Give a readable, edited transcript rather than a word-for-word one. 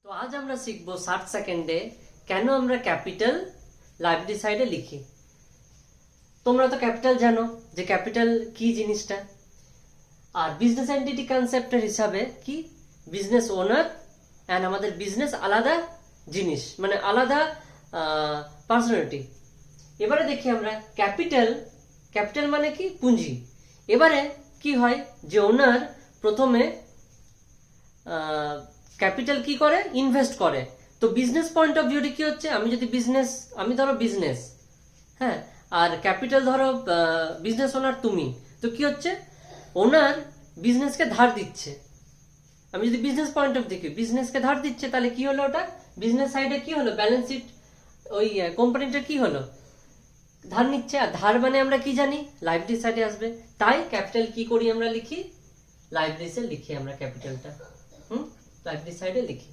তো আজ আমরা শিখবো 60 সেকেন্ডে কেন আমরা ক্যাপিটাল লাইবিলিটি সাইডে লিখি। তোমরা তো ক্যাপিটাল জানো যে ক্যাপিটাল কি জিনিসটা, আর বিজনেস এন্টিটি কনসেপ্টের হিসাবে কি বিজনেস ওনার অ্যান্ড আমাদের বিজনেস আলাদা জিনিস, মানে আলাদা পার্সোনালিটি। এবারে দেখি আমরা ক্যাপিটাল, ক্যাপিটাল মানে কি পুঁজি। এবারে কি হয় যে ওনার প্রথমে ক্যাপিটাল কি করে, ইনভেস্ট করে। তো বিজনেস পয়েন্ট অফ ভিউতে কি হচ্ছে, আমি যদি বিজনেস, আমি ধরো বিজনেস, হ্যাঁ, আর ক্যাপিটাল ধরো বিজনেস ওনার তুমি, তো কি হচ্ছে ওনার বিজনেসকে ধার দিচ্ছে। আমি যদি বিজনেস পয়েন্ট অফ দেখি বিজনেসকে ধার দিচ্ছে, তাহলে কি হলো, ওটা বিজনেস সাইডে কি হলো, ব্যালেন্স শিট ওই কোম্পানিটা কি হলো, ধার নিচ্ছে। আর ধার মানে আমরা কি জানি, লাইবিলিটি সাইডে আসবে। তাই ক্যাপিটাল কি করি, আমরা লিখি লাইবিলিটিসে লিখি আমরা ক্যাপিটালটা, লাইবিলিটি সাইডে লিখি।